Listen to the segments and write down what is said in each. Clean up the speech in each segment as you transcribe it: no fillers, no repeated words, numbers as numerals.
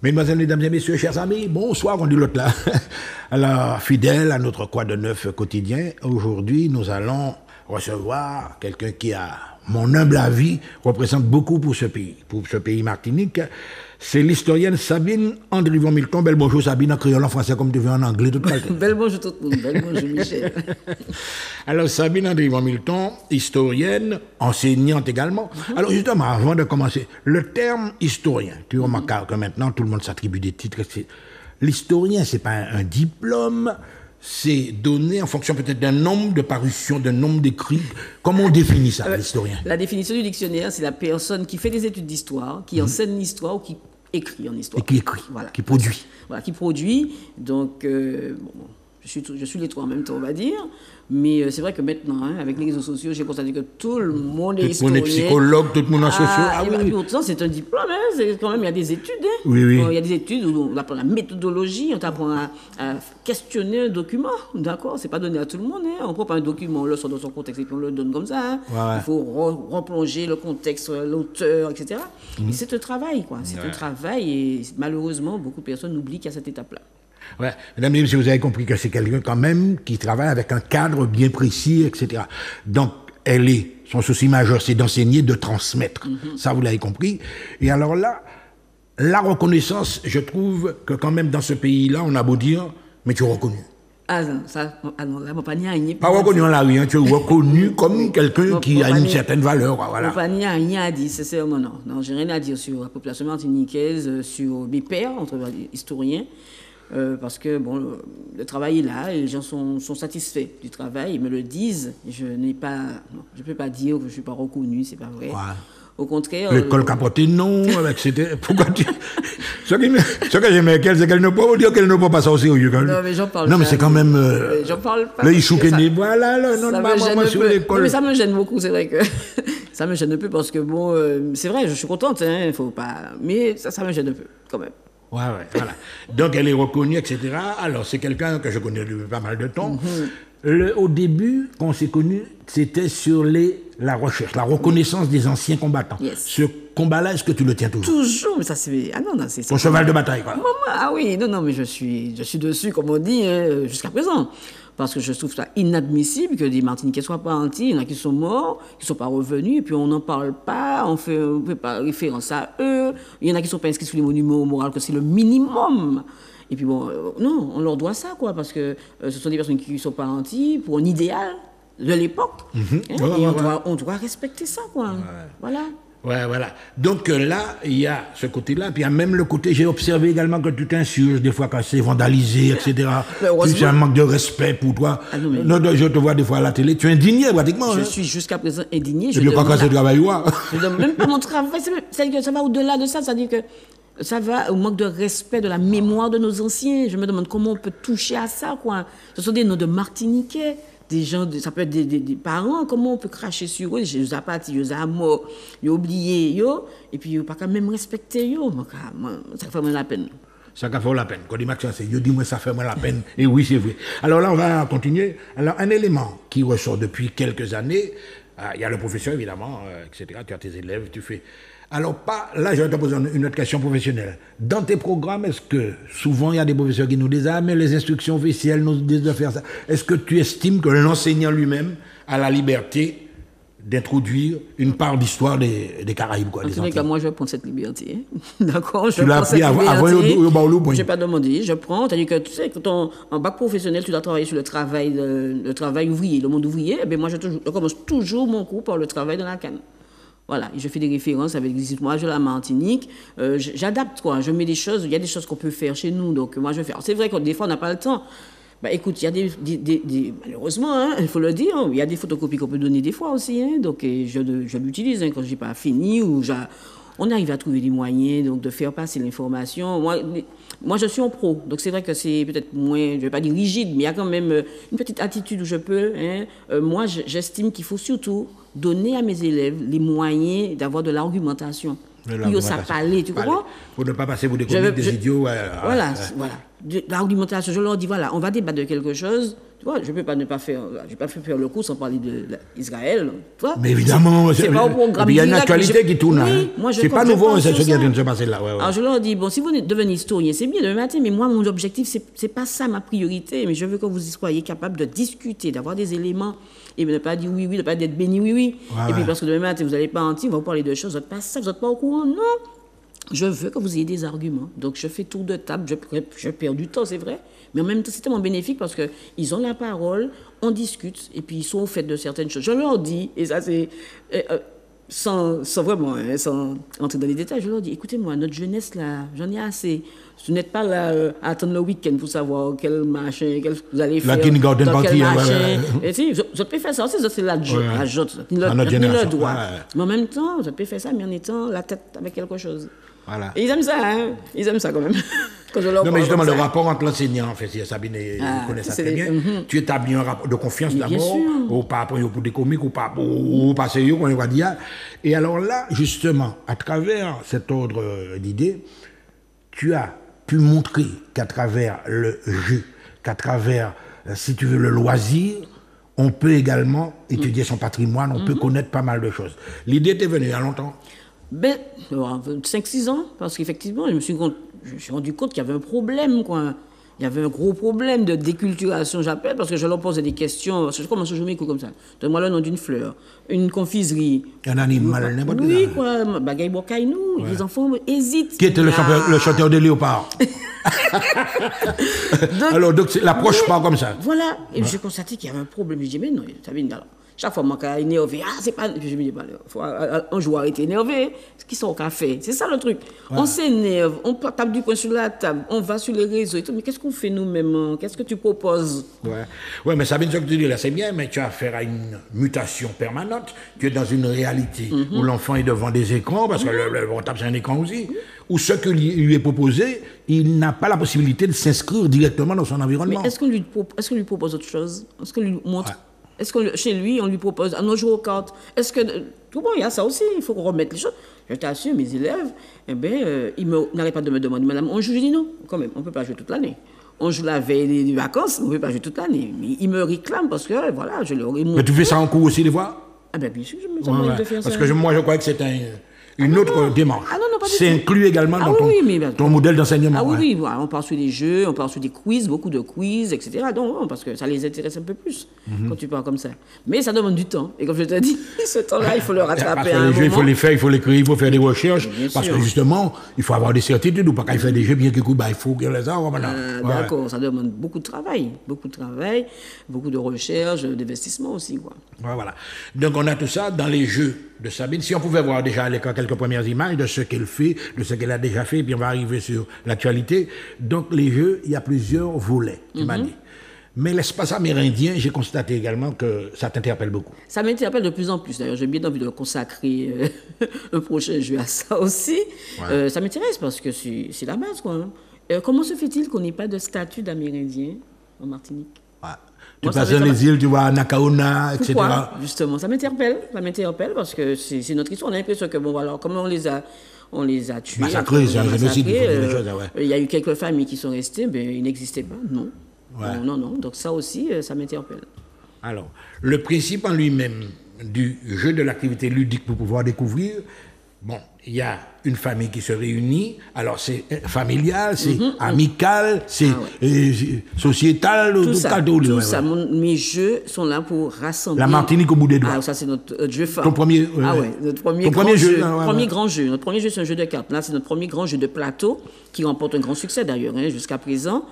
Mesdemoiselles, mesdames et messieurs, chers amis, bonsoir, on dit l'autre là. Alors, fidèle à notre Quoi de Neuf quotidien, aujourd'hui, nous allons recevoir quelqu'un qui, à mon humble avis, représente beaucoup pour ce pays Martinique. C'est l'historienne Sabine Andrivon-Milton. Bel bonjour Sabine, en créole, en français, comme tu veux en anglais, tout le temps. Bel bonjour tout le monde, bel bonjour Michel. Alors, Sabine Andrivon-Milton, historienne, enseignante également. Alors, justement, avant de commencer, le terme historien, tu remarques que maintenant, tout le monde s'attribue des titres. L'historien, c'est pas un diplôme, c'est donné en fonction peut-être d'un nombre de parutions, d'un nombre d'écrits. Comment on définit ça, l'historien? La définition du dictionnaire, c'est la personne qui fait des études d'histoire, qui enseigne l'histoire ou qui écrit en histoire. Et qui écrit, voilà. Qui produit. Voilà, qui produit. Donc, je suis les trois en même temps, on va dire. Mais c'est vrai que maintenant, avec les réseaux sociaux, j'ai constaté que tout le monde est historien. Tout le monde est psychologue, tout le monde est sociaux. Oui. Pourtant, c'est un diplôme, quand même, il y a des études. Oui. Il y a des études où on apprend la méthodologie, on t'apprend à questionner un document, d'accord? C'est pas donné à tout le monde. On prend pas un document, on le sort dans son contexte et puis on le donne comme ça. Ouais. Il faut replonger le contexte, l'auteur, etc. Et c'est un travail, quoi. C'est un travail et malheureusement, beaucoup de personnes oublient qu'il y a cette étape-là. Ouais. Mesdames et messieurs, vous avez compris que c'est quelqu'un quand même qui travaille avec un cadre bien précis, etc. Donc, son souci majeur, c'est d'enseigner, de transmettre. Ça, vous l'avez compris. Et alors là, la reconnaissance, je trouve que quand même dans ce pays-là, on a beau dire, mais tu es reconnu. Ah non, là, mon panier a rien. Pas reconnu en la rue, tu es reconnu comme quelqu'un qui a une certaine valeur. Voilà. Mon panier a rien à dire, sincèrement, non. Non, j'ai rien à dire sur la population martiniquaise, sur mes pairs, entre historiens. Parce que bon, le travail est là, et les gens sont satisfaits du travail, ils me le disent. Je ne peux pas dire que je ne suis pas reconnu, c'est pas vrai. Ouais. Au contraire. L'école capoté, non, etc. Pourquoi tu. Ce que j'aime avec elle, c'est qu'elle ne peut pas dire qu'elle ne peut pas sortir au sérieux. Non, mais j'en parle pas. Non, mais c'est quand même. J'en parle pas. Le Ishoukéné, voilà, non, moi sur l'école. Non, mais ça me gêne beaucoup, c'est vrai que. Ça me gêne un peu parce que, bon, c'est vrai, je suis contente, il faut pas. Mais ça me gêne un peu, quand même. Ouais, voilà. Donc, elle est reconnue, etc. Alors, c'est quelqu'un que je connais depuis pas mal de temps. Au début, quand on s'est connus, c'était sur la recherche, la reconnaissance des anciens combattants. Yes. Ce combat-là, est-ce que tu le tiens toujours? Toujours, mais ça c'est... Ah non, c'est... Ton cheval de bataille, quoi. Ah oui, non, mais je suis dessus, comme on dit, jusqu'à présent. Parce que je trouve ça inadmissible que des Martiniquais soient pas entiers, il y en a qui sont morts, qui ne sont pas revenus, et puis on n'en parle pas, on ne fait pas référence à eux. Il y en a qui ne sont pas inscrits sur les monuments moraux, que c'est le minimum. Et puis bon, non, on leur doit ça, quoi, parce que ce sont des personnes qui ne sont pas entiers pour un idéal de l'époque. On doit respecter ça, quoi. Voilà. Ouais, voilà. Donc là, il y a ce côté-là, puis il y a même le côté, j'ai observé également que tu t'insurges des fois quand c'est vandalisé, etc. C'est un manque de respect pour toi. Ah non, mais... je te vois des fois à la télé, tu es indigné pratiquement. Je suis jusqu'à présent indigné. Je ne crois pas que c'est travail, je ne donne même pas mon travail, c'est-à-dire que ça va au-delà de ça, c'est-à-dire que ça va au manque de respect de la mémoire de nos anciens. Je me demande comment on peut toucher à ça, quoi. Ce sont des noms de Martiniquais. Des gens, ça peut être des parents, comment on peut cracher sur eux, je les ai partis, je les ai morts, ils ont oublié, et puis ils n'ont pas quand même respecté, ça fait moins la peine. Ça fait la peine. Quand dit Maxence, je dis moi ça fait moins la peine. Et oui, c'est vrai. Alors là, on va continuer. Alors, un élément qui ressort depuis quelques années, il y a le professeur, évidemment, etc. Tu as tes élèves, tu fais... Alors, là, je vais te poser une autre question professionnelle. Dans tes programmes, est-ce que, souvent, il y a des professeurs qui nous disent « Ah, mais les instructions officielles nous disent de faire ça ». Est-ce que tu estimes que l'enseignant lui-même a la liberté d'introduire une part d'histoire des Caraïbes, quoi, des Antilles? En tout cas, moi, je prends cette liberté. D'accord? Tu l'as pris avant je n'ai pas demandé, je prends. C'est-à-dire que, tu sais, quand en bac professionnel, tu dois travailler sur le travail ouvrier, le monde ouvrier. Eh bien, moi, je commence toujours mon cours par le travail dans la canne. Voilà, je fais des références avec les histoires de la Martinique. J'adapte, quoi. Je mets des choses, il y a des choses qu'on peut faire chez nous. Donc, moi, je fais. Alors, c'est vrai que des fois, on n'a pas le temps. Bah, écoute, il y a malheureusement, il faut le dire, il y a des photocopies qu'on peut donner des fois aussi. Donc, je l'utilise quand je n'ai pas fini ou on arrive à trouver des moyens donc, de faire passer l'information. Moi, je suis en pro, donc c'est vrai que c'est peut-être moins, je ne vais pas dire rigide, mais il y a quand même une petite attitude où je peux. Moi, j'estime qu'il faut surtout donner à mes élèves les moyens d'avoir de l'argumentation. Puis ça parler, tu comprends? Pour ne pas passer pour des comiques, des idiots. Voilà. De l'argumentation. Je leur dis, voilà, on va débattre de quelque chose, Tu vois, je peux pas ne pas faire, je peux pas faire le coup sans parler d'Israël. Mais évidemment, c'est pas au programme. Il y a une actualité qui tourne. Oui, hein. moi, C'est pas nouveau, c'est ce qui est en train de se passer là. Ouais, ouais. Alors je leur dis, bon, si vous devenez historien, c'est bien demain matin, mais moi, mon objectif, c'est pas ça ma priorité, mais je veux que vous soyez capable de discuter, d'avoir des éléments, et ne pas dire oui, oui, ne pas être béni, oui, oui. Ouais, et puis parce que demain matin, vous n'allez pas mentir, on va vous parler de choses, vous n'êtes pas ça, vous n'êtes pas au courant, non. Je veux que vous ayez des arguments. Donc, je fais tour de table, je perds du temps, c'est vrai. Mais en même temps, c'est tellement bénéfique parce qu'ils ont la parole, on discute, et puis ils sont au fait de certaines choses. Je leur dis, et ça c'est, sans vraiment, hein, sans entrer dans les détails, je leur dis, écoutez-moi, notre jeunesse, là, j'en ai assez. Vous n'êtes pas là à attendre le week-end pour savoir quel machin, vous allez faire. La kindergarten dans party, quel machin. ouais. Et si, vous pouvez faire ça aussi, c'est la jotte. Ouais. La jotte, notre génération. le droit. Ouais. Mais en même temps, vous pouvez faire ça, mais en étant la tête avec quelque chose. Voilà. Et ils aiment ça, hein. Ils aiment ça quand même. Quand je leur Non, mais justement, le ça. rapport entre l'enseignant, en fait, si Sabine connaît ça très bien, tu établis un rapport de confiance Mais bien d'abord, sûr. ou pas pour des comiques, ou pas pour passer, on va dire. Et alors là, justement, à travers cet ordre d'idées, tu as pu montrer qu'à travers le jeu, qu'à travers, si tu veux, le loisir, on peut également étudier son patrimoine, on peut connaître pas mal de choses. L'idée t'est venue il y a longtemps. Ben, 5-6 ans, parce qu'effectivement, je me suis rendu compte qu'il y avait un problème, quoi. Il y avait un gros problème de déculturation, j'appelle, parce que je leur posais des questions. Je commence toujours mes coups comme ça. Donne-moi le nom d'une fleur, une confiserie. Un animal, n'importe quoi. Oui, quoi. Bagaille Bokaïnou. Les enfants hésitent. Qui était le chanteur de Léopard. Alors, donc, l'approche pas comme ça. Voilà. Et j'ai constaté qu'il y avait un problème. Je dis, mais non, ça vient alors. Chaque fois, je suis énervé. Ah, c'est pas. Et puis je me dis, un joueur est énervé. Ce qu'ils sont au café. C'est ça le truc. Ouais. On s'énerve, on tape du poing sur la table, on va sur les réseaux et tout. Mais qu'est-ce qu'on fait nous-mêmes? Qu'est-ce que tu proposes? Ouais, mais Sabine, ce que tu dis là, c'est bien, mais tu as affaire à une mutation permanente. Tu es dans une réalité où l'enfant est devant des écrans, parce que on tape sur un écran aussi, où ce que lui est proposé, il n'a pas la possibilité de s'inscrire directement dans son environnement. Mais est-ce qu'on lui propose autre chose? Est-ce qu'on lui montre? Est-ce que chez lui, on lui propose à nos jours aux cartes? Est-ce que. Tout bon, il y a ça aussi, il faut remettre les choses. Je t'assure, mes élèves, eh bien, ils n'arrêtent pas de me demander, madame, on joue? Je dis non, quand même, on ne peut pas jouer toute l'année. On joue la veille des vacances, on ne peut pas jouer toute l'année. Mais ils me réclament parce que, voilà, je leur ai montré. Mais tu fais ça en cours aussi, des fois? Ah ben bien sûr, je me sens de faire ça. Parce que moi, je crois que c'est une autre démarche. Ah non, pas du tout. C'est inclus également dans ton modèle d'enseignement. Ah oui, voilà, on part sur des jeux, on part sur des quiz, beaucoup de quiz, etc. Donc, parce que ça les intéresse un peu plus quand tu pars comme ça. Mais ça demande du temps. Et comme je te dis, ce temps-là, il faut le rattraper à un les jeux, moment. il faut les faire, il faut les créer, il faut faire des recherches. Parce sûr. que justement, il faut avoir des certitudes. Ou pas qu'à faire des jeux bien qu'il il faut qu'il les a. D'accord, ça demande beaucoup de travail. Beaucoup de recherche, d'investissement aussi. Quoi. Voilà. Donc, on a tout ça dans les jeux de Sabine. Si on pouvait voir déjà à l'écran quelques premières images de ce qu'elle fait, de ce qu'elle a déjà fait, puis on va arriver sur l'actualité. Donc, les jeux, il y a plusieurs volets, tu m'as dit. Mais l'espace amérindien, j'ai constaté également que ça t'interpelle beaucoup. Ça m'interpelle de plus en plus. D'ailleurs, j'ai bien envie de consacrer un prochain jeu à ça aussi. Ça m'intéresse parce que c'est la base, quoi. Comment se fait-il qu'on n'ait pas de statut d'Amérindien en Martinique? Tu passes dans les îles, tu vois, Nakaona, etc. Pourquoi? Justement, ça m'interpelle parce que c'est notre histoire. On a l'impression que, bon, voilà, comment on les a tués. Massacrés, c'est un génocide, il faut dire les choses, il y a eu quelques familles qui sont restées, mais ils n'existaient pas, non. Non. Donc ça aussi, ça m'interpelle. Alors, le principe en lui-même du jeu de l'activité ludique pour pouvoir découvrir, bon, il y a une famille qui se réunit, alors c'est familial, c'est amical, c'est sociétal, tout ça. Mes jeux sont là pour rassembler. La Martinique au bout des doigts. Ah, ça c'est notre jeu phare. Ton premier, notre premier grand jeu. Notre premier jeu, c'est un jeu de cartes. Là, c'est notre premier grand jeu de plateau qui remporte un grand succès d'ailleurs, jusqu'à présent,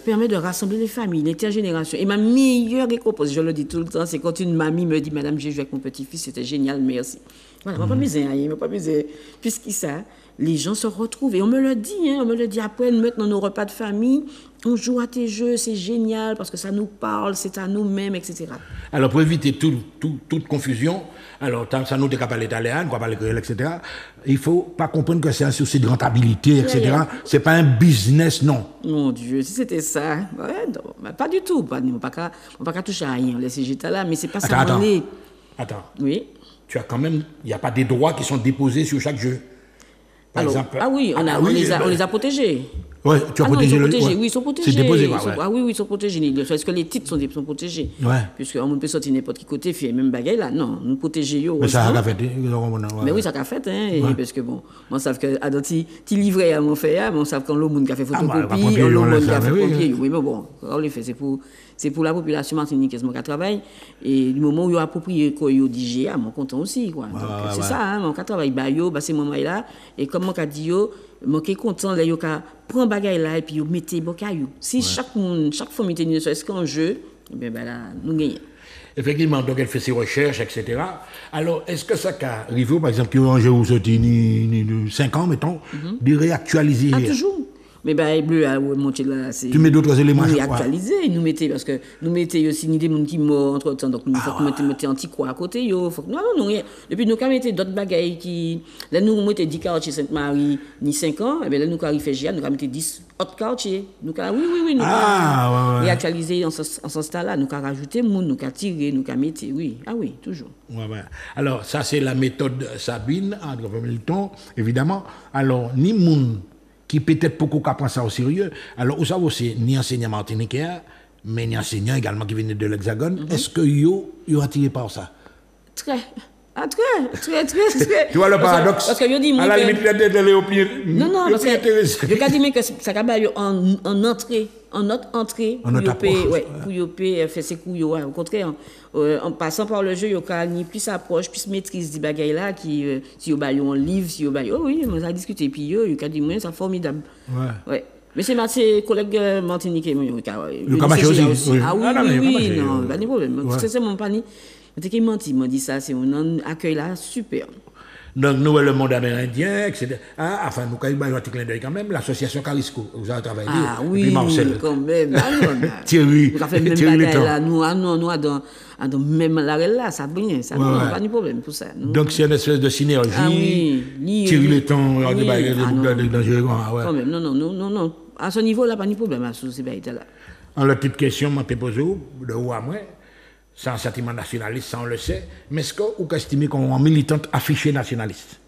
permet de rassembler les familles, l'intergénération. Et ma meilleure récompense, je le dis tout le temps, c'est quand une mamie me dit, madame, j'ai joué avec mon petit-fils, c'était génial, merci. Voilà, on ne va pas miser. Puisqu'il ça, les gens se retrouvent. Et on me le dit, après, maintenant, nos repas de famille, on joue à tes jeux, c'est génial, parce que ça nous parle, c'est à nous-mêmes, etc. Alors, pour éviter toute confusion, alors, ça nous décapale l'Italien, quoi, parler créole, etc., il ne faut pas comprendre que c'est un souci de rentabilité, etc. Ce n'est pas un business, non. Mon Dieu, si c'était ça, non, pas du tout. On ne va pas toucher à rien, laisser jeter là, mais c'est pas ça. Attends. Oui. Tu as quand même, il n'y a pas des droits qui sont déposés sur chaque jeu. Par exemple. Ah oui, on les a protégés. Ouais, tu as protégé non, ils sont le. protégés, Ouais. oui, ils sont protégés. C'est déposé, ouais. Ah oui, oui, ils sont protégés. Est-ce que les titres sont protégés? Ouais. Puisque on peut sortir n'importe qui côté, faire même bagaille là. Non, nous protéger. Mais ça a fait. Mais oui, ça a fait, hein. Et parce que bon, moi, savent que, tu livrais à mon frère, mais on savent quand l'autre monde qui a fait photocopie, l'autre monde qui a fait copier. Oui, mais bon, on le fait, c'est pour la population martiniquaise qui travaille. Et du moment où il y a approprié quoi, il y a DGA, moi content aussi, quoi. Donc, c'est ça, hein. Mon travail, c'est mon là. Et comme mon dit, moi qui est content, là, il prend bagaille là et puis il mettez bon caillou. Si chaque famille était est-ce qu'un jeu, ben là, nous gagnons. Effectivement, donc elle fait ses recherches, etc. Alors, est-ce que ça a arrivé, par exemple, qu'il y a un jeu où c'était 5 ans, mettons, de réactualiser? Ah, toujours. Mais ben bleu à monter là, c'est. Tu mets d'autres éléments. Nous actualiser, nous mettez parce que nous mettez aussi ni des gens qui morts entre temps, donc nous faut mettre anti-quoi à côté yo, faut non rien. Depuis nous quand mettez d'autres bagailles qui là nous mettez 10 quartiers Sainte-Marie ni 5 ans, et ben là nous quand réfugiés, nous mettez 10 autres quartiers. Nous oui, nous réactualiser en ce stade là, nous rajouter monde, nous tirer, nous mettre oui. Ah oui, toujours. Ouais. Alors, ça c'est la méthode Sabine André Milton, évidemment. Alors, ni monde qui peut-être beaucoup prend ça au sérieux. Alors, vous savez, c'est ni enseignant martiniquais, mais ni enseignant également qui viennent de l'Hexagone. Est-ce que yo attiré par ça? Très. Tu vois le paradoxe? Parce que yo dit moi à la limite de au pied. Non, parce que je dit que ça va en entrée, en notre entrée pour yo faire ses coups au contraire en passant par le jeu yo ni plus approche, plus maîtrise des bagailles là qui si yo ba un livre, si yo ba oui, on a discuté puis yo dit moi c'est formidable. Ouais. Mais c'est mes collègues martiniquais le Camacho aussi. Ah oui, non, pas de problème. C'est mon pani. Qui m'a dit ça, c'est un accueil là super. Donc, nous, le monde amérindien, etc. Enfin, nous, avons un petit clin d'œil quand même, l'association Carisco, vous avez travaillé. Ah oui, quand même. Thierry. Nous avons fait même bagaille là. Nous, dans même l'arrêt là, ça bien, pas de problème pour ça. Donc, c'est une espèce de synergie. Ah oui. Thierry le temps, dangereux. Quand même, non. À ce niveau là, pas de problème à ces bagailles là. Alors, la petite question, je te pose de où à moi. C'est un sentiment nationaliste, ça on le sait. Mais est-ce que vous estimez qu'on est militante affichée nationaliste?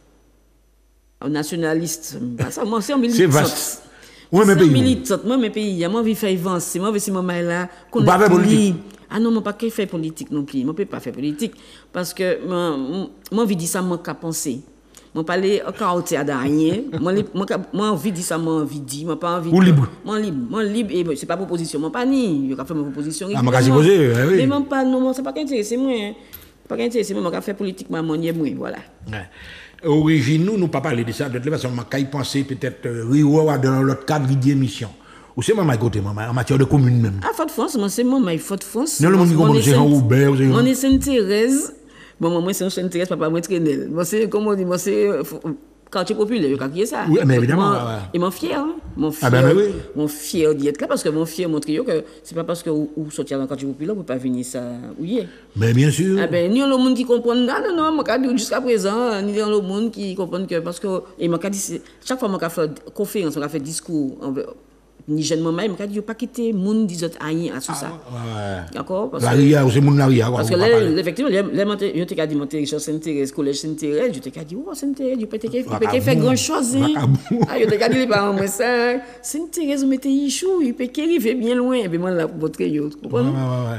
Nationaliste, ça, moi c'est un militante. C'est vaste. Oui, mais pays. Militante, moi mes pays, moi je fais avancer, moi c'est moi là. Vous pas faire politique? Ah non, moi pas qu'à faire politique non plus. Moi peux pas faire politique parce que moi envie dire ça, moi qu'à penser. Moi parler encore à rien. Moi envie dire ça, moi envie dire, moi pas envie. Ou libre. Moi libre et c'est pas proposition, moi pas ni, je vais faire ma proposition. Ah, moi quasi posé, oui. Mais moi pas non, c'est pas qu'intéressé moi. Pas qu'intéressé moi faire politique moi voilà. Origine nous pas parler de ça de toute façon, moi quand penser peut-être dans l'autre cadre d'émission. Ou c'est moi côté maman en matière de commune même. Ah Fort-de-France, moi c'est moi Fort-de-France. Non le monde comme c'est en Aubert, on est Sainte-Thérèse. Bon, moi, c'est un Sainte-Thérèse, papa, moi, traîner. Moi, c'est, comme on dit, moi, c'est quartier populaire, qui est ça. Oui, mais évidemment. Et mon fier, hein. Mon fier d'y être là, parce que mon fier montre que c'est pas parce que vous sortir dans le quartier populaire, vous ne pouvez pas venir ça, oui. Mais bien sûr. Ah ben, ni le monde qui comprend, non, moi, jusqu'à présent, ni le monde qui comprend que, parce que, et moi, chaque fois, moi, fait conférence, on fait discours, ni jeune maman, il m'a dit, pas quitter monde des autres à tout ça. D'accord? Parce que là, effectivement, je t'ai dit, monter Richard Sainte-Thérèse, collège Sainte-Thérèse, je t'ai dit, oh, Sainte-Thérèse, je peux faire grand chose. Ah, je t'ai dit, les parents, moi, ça, Sainte-Thérèse, vous mettez Ichou, il peut arriver bien loin. Et puis, moi, là, pour montrer, vous comprenez?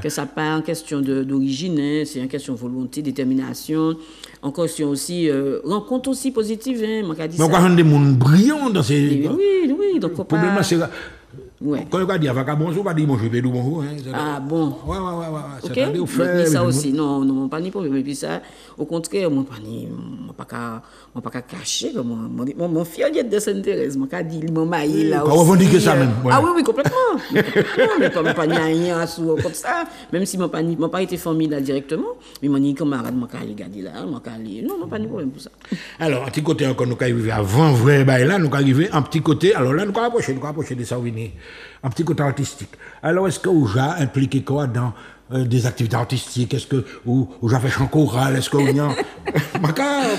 Que ça pas en question d'origine, c'est une question de volonté, détermination, en question aussi, rencontre aussi positive, moi, qu'a dit ça. Donc, on a des mondes brillants dans ces. Oui, donc, le problème, c'est. Ouais. Quand on dit bonjour, on dit bonjour, bonjour. Ah bon. Ouais. Ok. Mais ça aussi, non, pas ni problème. Et puis ça, au contraire, moi pas qu'à cacher mon fier de Sainte-Thérèse, moi qu'à dire mon maï là aussi. On revendique ça même. Ah oui, complètement. Mais pas ni rien sous comme ça, même si mon pas été famille là directement, mais mon ni camarade moi qu'à regarder là, moi qu'à non, pas ni problème pour ça. Alors, un petit côté encore nous arrivé avant vrai bail là, nous arrivé un petit côté. Alors là nous approcher de ça venir. Un petit côté artistique. Alors, est-ce que vous avez impliqué quoi dans des activités artistiques? Est-ce que vous avez fait chant choral? Est-ce que vous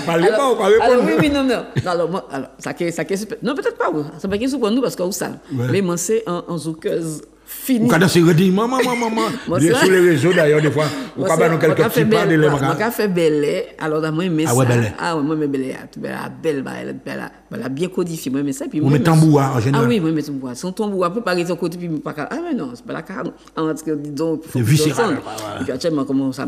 parlez pas ou pas répondre? Oui, non. Alors, ça non, peut-être pas. Ça va être pour nous parce que vous savez. Mais moi, c'est en zoukeuse fini. Quand c'est redit, maman. Sur les réseaux d'ailleurs, des fois, Ou pas nous quelques petits pas de lait Moi fait belle. Alors moi aimé ça. Ah ouais belle. Ah ouais moi aimé belle. Belle belle bien codifié moi aimé ça puis on met tambour en général. Ah oui, moi aimé tambour. Son tambour après par exemple côté puis pas ah mais non, c'est pas la carte entre que disons c'est viscéral. Et puis actuellement comment ça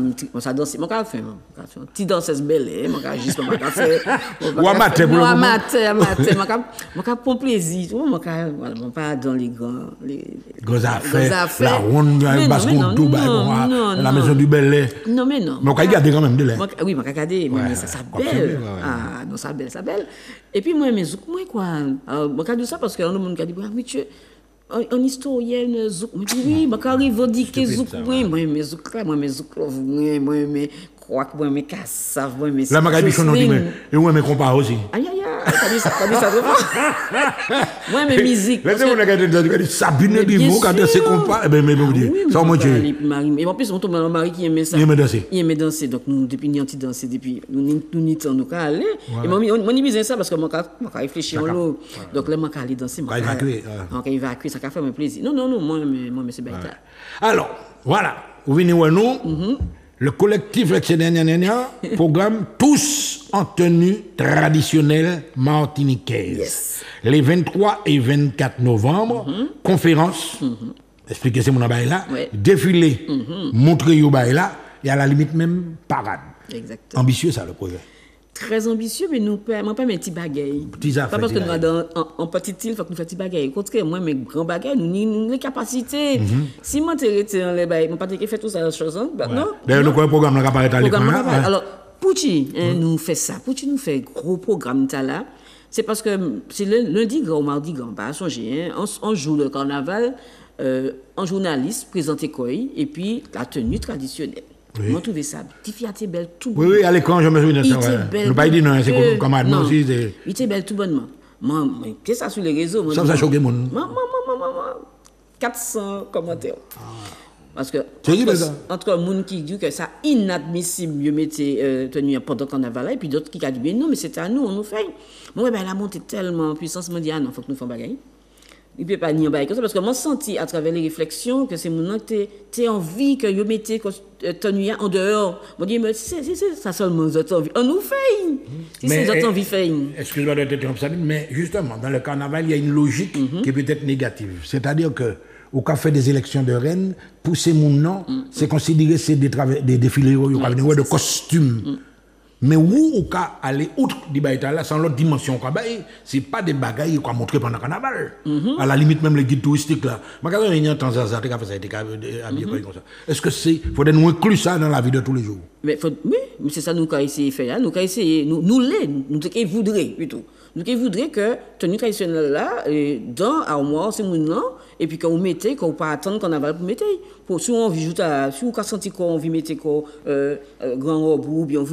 danse moi qu'a fait un petit danseuse belle, moi qu'a juste moi qu'a fait. Ou amateur pour le moment. Amateur moi qu'a pour plaisir, moi qu'a voilà, pas dans les grands affaires, la ronde basse contre tout la maison du Bel-Air. Non mais non. Mais on garder quand même de lait. Oui, moi garder mais ça belle. Ah non ça belle. Et puis moi mes zouk moi quoi. Moi qu'a dit ça parce que le monde qu'a dit oui tu en historienne zouk. Moi dit oui, moi arrive dire zouk moi mes zouk là, moi mes zouk moi mes croix moi mes cassave moi mes. Là ma bichon non dit mais et moi mes compas aussi. Aïe t'as dit ça moi mes musique. Laissez moi regarder Sabine dit moi quand c'est compas et ben mais vous dire ça moi Dieu. Et en plus on tombe dans le mari qui aimait ça. Il aimait danser donc nous depuis ni anti danser depuis nous ni temps nous ca aller et moi ni besoin ça parce que moi réfléchir l'eau donc là moi ca aller danser moi ca évacuer ça ca faire mon plaisir. Non moi mais c'est bête. Alors voilà vous venez nous le collectif programme tous en tenue traditionnelle martiniquaise. Yes. Les 23 et 24 novembre, conférence, expliquez c'est mon abaye là, défilé, montrer yo bail là, et à la limite même parade. Exactement. Ambitieux ça le projet. Très ambitieux, mais nous pas mes petits bagailles. Pas parce que nous sommes en petite île, il faut que nous fassions petits bagailles. Contre moi, mes grands bagailles, nous avons les capacités. Si moi, je suis dans les bagailles, je ne peux pas faire tout ça, chose. Non. D'ailleurs, nous avons un programme qui apparaît à l'écran. Alors, Pouchi nous fait ça. Pouchi nous fait un gros programme là. C'est parce que c'est lundi grand, mardi grand, pas à songer. On joue le carnaval, en journaliste, présenté quoi, et puis la tenue traditionnelle. Oui. Moi, trouvé ça. Petite fierté belle, tout bonnement. Oui, à l'écran, je me souviens de ça. Nous pas dit non, c'est comme Adnan aussi. Il était belle, tout bonnement. Moi, c'est ça sur les réseaux. Ça choqué, mon. 400 commentaires. Parce que, entre un monde qui dit que c'est inadmissible de mettre tenue pendant le carnaval, et puis d'autres qui disent, non, mais c'est à nous, on nous fait. Moi, elle a monté tellement en puissance, je me dis, ah non, il faut que nous fassions bagaille. Il ne peut pas nier un bail comme ça, parce que moi, je senti à travers les réflexions que c'est mon que tu as envie que vous mettez tenue en dehors. Je me dis, mais c'est ça seulement, vous avez envie. On nous fait. Si c'est vous avez envie de faire. Excuse-moi de t'interrompre, mais justement, dans le carnaval, il y a une logique qui peut être négative. C'est-à-dire que, au café des élections de Rennes, pousser mon nom, c'est considéré c'est des défilés de costumes. Mais où on peut aller outre du baïta là, sans l'autre dimension qu'on baï, c'est pas des bagailles qu'on a montré pendant le carnaval. À la limite, même les guides touristiques là. Mais quand on est en Tanzanie, on a fait ça, habillé comme ça. Est-ce que c'est, faudrait nous inclure ça dans la vie de tous les jours? Oui, mais c'est ça nous avons essayé de faire. Nous avons essayé, nous voudrions plutôt. Nous voudrions que tenue traditionnelle là, dans l'armoire, c'est mon nom, et puis quand vous mettez, quand vous pas attendre qu'on a pour mettre. Si on veut si vous sentez qu'on veut mettre grand robe ou bien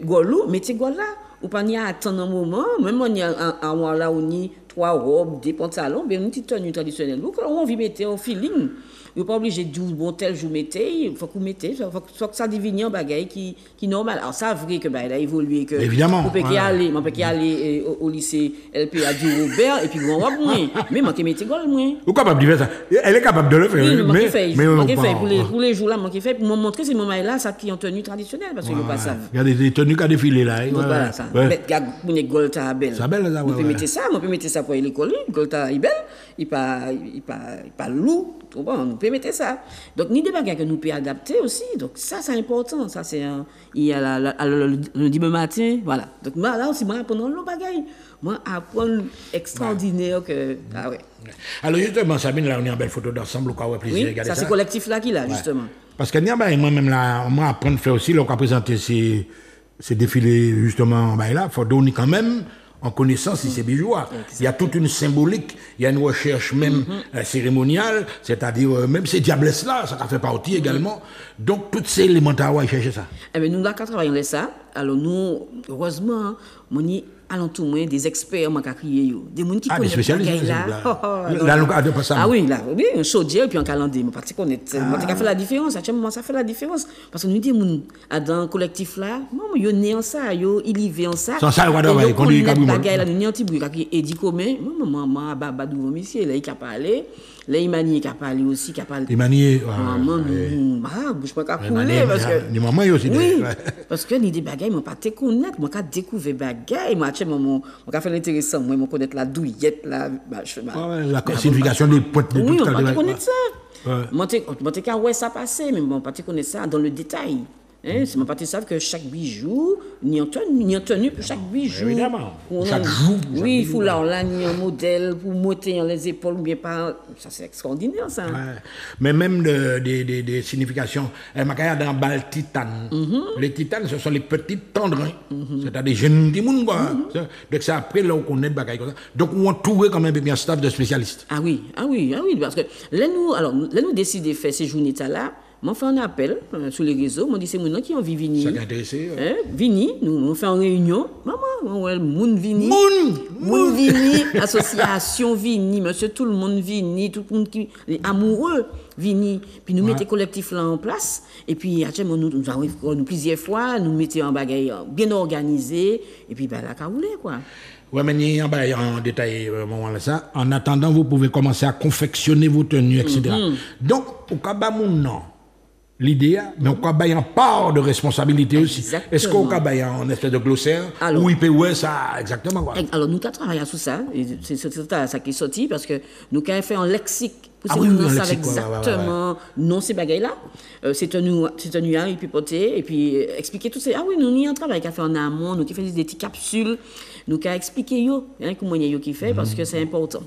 golou, mettez gol là. Ou pas n'y attendre un moment, même on y a un armoire là, on y 3 robes, des pantalons, bien une petite tenue traditionnelle. Donc on veut mettre un feeling. Vous n'êtes pas obligé de dire bon tel jour mettez, il faut que vous mettez, il faut que ça devienne un bagage qui normal. Alors ça vrai que bah il a évolué que évidemment. On peut aller au lycée LPA du Robert et puis grand robe moins. Mais moi qui mettez gol moins. Ou capable de faire ça. Elle est capable de le faire. Oui, mais pour les jours là, moi qui fait pour me montrer ces moments là ça qui en tenue traditionnelle parce que pas ça. Il y a des tenues qui défilé là. Voilà ça. Mettre gol ta belle. Ça belle ça. On peut mettre ça, on peut mettre ça pour l'école, gol ta belle, il pas lourd. Bon, on peut mettre ça. Donc, ni des bagages que nous pouvons adapter aussi. Donc, ça, c'est important. Ça, c'est il y a le dimanche matin. Voilà. Donc, moi, là aussi, moi, apprendre le bagage. Moi, apprendre extraordinaire que. Ah ouais. Alors, justement, Sabine, là, on est en belle photo d'ensemble. Au cas où plaisir regarder ça. Ça, c'est collectif là qui l'a, justement. Parce que moi-même, là, moi, apprendre à faire aussi, là, on va présenter ces défilés, justement, là, il faut donner quand même. En connaissance, si c'est bijouard. Il y a toute une symbolique, il y a une recherche même cérémoniale, c'est-à-dire même ces diablesses là, ça fait partie également. Donc, tous ces éléments, ils cherchent ça. Eh bien, nous, là, quand travaillons ça, alors nous, heureusement, on y alentour des experts, des gens qui connaissent les spécialistes là. Ah oui, là, oui, un chaudier et puis un calendrier. Moi, je connais, ça fait la différence. Ça fait la différence. Parce que nous, des gens dans le collectif là, ils sont nés en ça, ils vivent en ça. Sans ça, ils connaissent les bagages là, nous, un petit bruit qui est dit comment, maman, babadou, monsieur, là, il a parlé. les Imani qui a parlé aussi, qui a parlé. Imani, Maman, bouge pas qu'à couler parce que. Ni maman aussi. Oui, parce que ni des bagailles, moi pas te connaître, moi qu'à découvrir bagaille, moi tu moi qu'à faire intéressant, moi moi connaître la douillette la la signification des pointes de tout. Oui, tout on ça. pas connaître ça. Moi tu qu'à ouais ça passer, mais bon pas te connaître ça dans le détail. Hein, c'est mon parti savent que chaque bijou, ni en tenue pour chaque bijou. Évidemment. Chaque jour. Oui, il faut là, ni un modèle pour monter les épaules, bien pas. Ça, c'est extraordinaire, ça. Ouais. Mais même des significations. Ma carrière dans bal titane. Les titanes, ce sont les petites tendrins. C'est-à-dire des jeunes du monde, quoi. Donc, c'est après là où on connaît des bagailles comme ça. Donc, on trouve quand même un staff de spécialistes. Ah oui. Parce que là, nous décidons de faire ces journées-là. Moi, fait un appel sur les réseaux. Moi, dis c'est mon qui ont envie de venir. Ça intéressé. Venir, nous faisons une réunion. Maman, moun vini. Moun vini, association vini, monsieur, tout le monde vini, tout le monde qui est amoureux vini. Puis nous mettons collectif là en place. Et puis, actuellement, nous avons plusieurs fois, nous mettons en bagaille bien organisé. Et puis, là, qu'à rouler, quoi. Oui, mais il y a en détail ça. En attendant, vous pouvez commencer à confectionner vos tenues, etc. Donc, au cas où non. L'idée, mais on a en part de responsabilité aussi. Exactement. Est-ce qu'on a en espèce de glossaire ou il peut ouais ça exactement quoi? Alors nous avons travaillé sur ça, c'est ça qui est sorti parce que nous avons fait un lexique pour savoir exactement non ces bagailles là. C'est un nuage et puis porter et puis expliquer tout ça. Ah oui, nous avons un travail qui a fait en amont, nous avons fait des petites capsules. Nous avons expliqué comment yo qui fait parce que c'est important.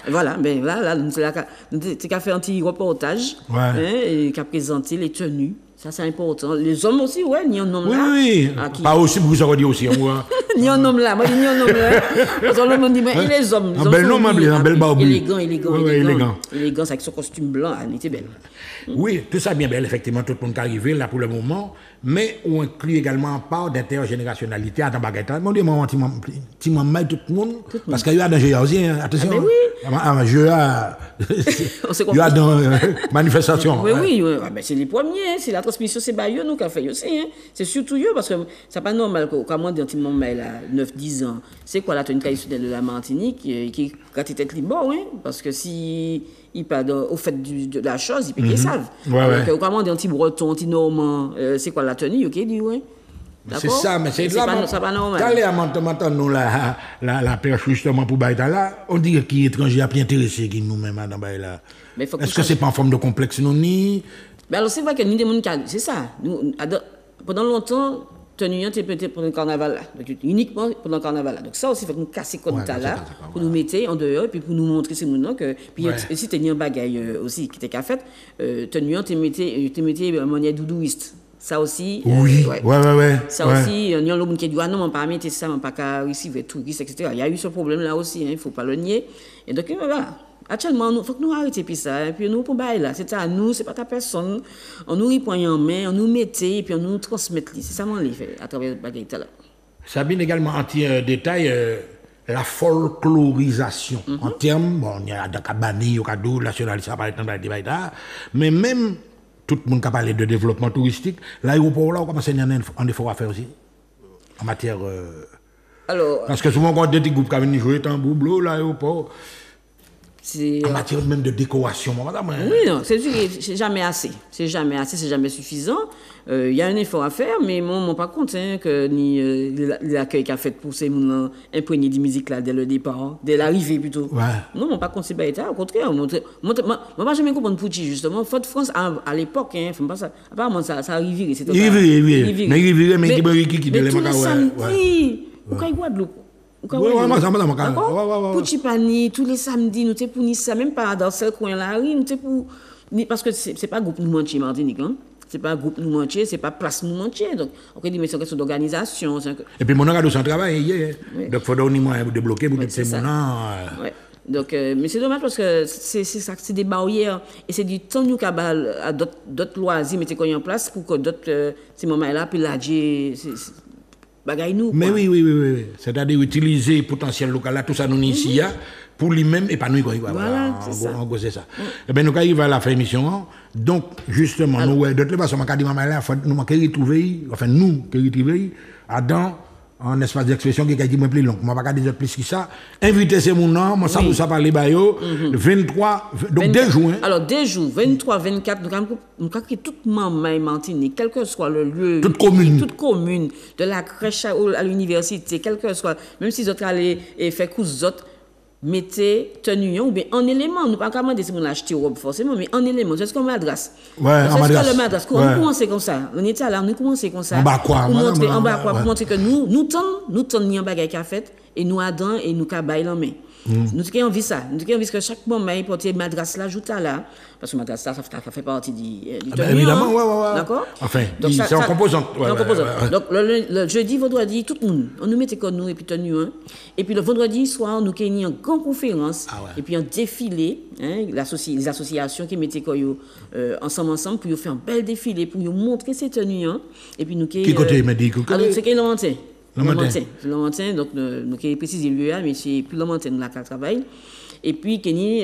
Voilà, ben là nous avons fait un petit reportage et qui a présenté les tenues. Ça c'est important. Les hommes aussi, il y a un homme là. Oui. Pas aussi pour ça qu'on dit aussi. Il y a un homme là, moi il y a un homme là. Parce que l'homme dit mais les hommes, un bel homme, un bel barbu. Élégant, avec son costume blanc, elle était belle. Oui, tout ça bien belle, effectivement, tout le monde qui arrive là pour le moment, mais on inclut également en part d'intergénérationnalité à Tambagueta. Mon Dieu, moi, tout le monde, parce qu'il y a un jeu aussi, attention. Un jeu il y a dans manifestation. Oui, c'est les premiers, c'est la transmission, c'est Bayeux, nous qui avons fait aussi. C'est surtout eux, parce que c'est pas normal comment dire, un petit là, 9-10 ans, c'est quoi la tenue traditionnelle de la Martinique, qui a été libre, parce que si. Il pas au fait de la chose, ils savent. Comment dire un petit breton, un petit normand, c'est quoi la tenue, ok, dit c'est ça, mais c'est là. C'est pas normal. Quand maintenant nous la perche justement pour Baïta là, on dit qu'il est étranger a plus intéressé qui nous-mêmes dans Baïta. Est-ce que c'est pas en forme de complexe non ni? Mais alors c'est vrai que nous des monde c'est ça. Nous pendant longtemps tenue était peut-être pour le carnaval là, donc uniquement pendant le carnaval là. Donc ça aussi faut que nous casser comme ça là pour nous mettre en dehors et puis pour nous montrer ces gens que puis aussi tenir un bagaille aussi qui était qu'a fait tenue te mettait de manière doudouiste. Ça aussi oui. Ça aussi il y a l'homme qui dit ah non on pas mettre ça on pas qu'à recevoir touristes etc. Il y a eu ce problème là aussi il faut pas le nier et donc voilà. Actuellement, il faut que nous arrêtions puis ça, et puis nous pour bailler là, c'est à nous, c'est pas ta personne. On nous reprend en main, on nous mettait et puis on nous transmet. C'est ça qu'on les fait à travers le bagage là. Sabine également en détail la folklorisation en termes bon il y a Dakabani, il y a Kadou, nationalisme ça parle dans le débat mais même tout le monde qui parle de développement touristique, l'aéroport là on commence à en effort à faire aussi en matière alors parce que souvent quand des petits groupes qui viennent jouer tambour bleu l'aéroport en matière même de décoration, madame. Oui, non, c'est jamais assez. C'est jamais suffisant. Il y a un effort à faire, mais moi, pas content que ni l'accueil qu'a fait pour ces gens imprégnés de musique là dès le départ, dès l'arrivée plutôt. Non, moi, pas content, c'est pas au contraire. Moi, pas jamais comprendre pour qui justement. Fort France à l'époque, pas ça. Apparemment, ça arrivait. Mais tous les samedis, au Guadeloupe. Pour Chipani, tous les samedis, nous sommes pour ça, même pas dans ce coin-là, nous sommes pour. Parce que c'est pas groupe nous mentir, Martinique, c'est pas groupe nous mentir, c'est pas place nous mentir. Donc, on dit, mais c'est une question d'organisation. Et puis, mon regard son travail, donc il faut donner moyen de débloquer pour ces moments. Donc, mais c'est dommage parce que c'est des barrières et c'est du temps nous à d'autres loisirs mettez en place pour que d'autres ces moments-là puis là nous, mais oui. C'est-à-dire utiliser le potentiel local là, tout ça nous ici pour lui-même épanouir. Voilà, c'est ça. Et bien nous arrivons à la fin de l'émission. Donc justement, nous de toute façon, nous retrouver, enfin nous qui retrouver Adam en espace d'expression qui est plus long. Moi, pas dire plus que ça. Inviter c'est mon nom, moi, ça, ça parler, bah, 23, donc 2 jours. Alors, 2 jours, 23, 24, nous avons toute maman Martinique, quel que soit le lieu. Toute commune, de la crèche à l'université, quel que soit, même si vous allez faire cours d'autres, mettez tenue ou bien en élément, nous pas comment dire si on acheter robe forcément, mais en élément, c'est comme madras. Ouais, en madras. C'est le madras. On commence comme ça. On était là, nous commençons comme ça. En bas quoi? Pour montrer que nous tendons ni un bagage qu'a fait et nous adons et nous cabaille en main. Nous avons envie ça. Nous avons envie que chaque moment il porte madras là ajoute là parce que madras ça fait partie du tenue. Évidemment, ouais. D'accord? Enfin, c'est en composante. Donc le jeudi, vendredi, tout le monde, on nous mettait comme nous et puis tenue et puis le vendredi soir nous avons une grande conférence et puis un défilé, les associations qui mettaient ensemble pour faire un bel défilé pour nous montrer ces tenues et puis nous qui côté médical? Alors c'est qu'il le matin, donc nous avons précisé le lieu, mais c'est plus le matin nous la travail. Et puis Kenny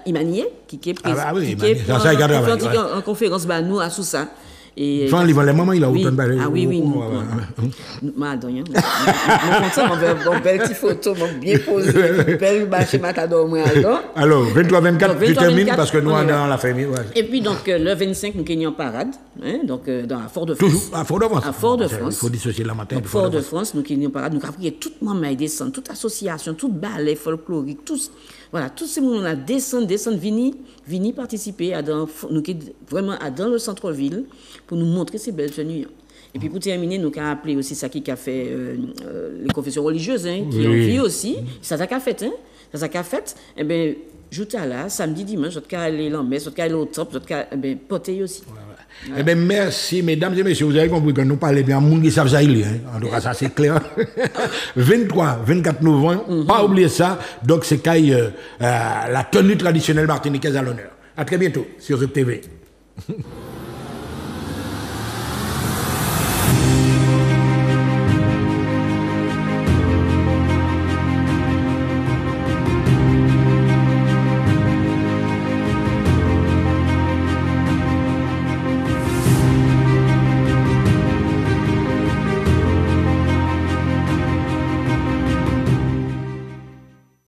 Imanier qui est en conférence nous à sous ça. Et enfin, les mamans, il a autant de balles. Ah oui. Madonna. Mon content, mon belle petite photo, mon bien posé, belle chez Matador. Alors, 23-24, tu termines parce que nous, on est dans la famille. Et puis, donc, le 25, nous sommes en parade, donc, à Fort-de-France. Toujours à Fort-de-France. À Fort-de-France. Il faut dissocier la matin. Fort-de-France, nous sommes en parade. Nous avons pris toute maman et descend, toute association, tout ballet folklorique, tous. Voilà, tous ces gens-là descendent, venir participer vraiment dans le centre-ville pour nous montrer ces belles tenues. Et puis pour terminer, nous avons appelé aussi ça qui a fait les confessions religieuses, qui ont vu aussi. Ça a fait, Ça a fait. Eh bien, j'étais là, samedi, dimanche, j'étais allé en messe, j'étais allé au temple, j'étais porté aussi. Ouais. Eh bien, merci, mesdames et messieurs. Vous avez compris que nous parlons bien, monde qui savent ça, en tout cas, ça, c'est clair. 23, 24 novembre, pas oublier ça. Donc, c'est la tenue traditionnelle martiniquaise à l'honneur. À très bientôt sur Zep TV.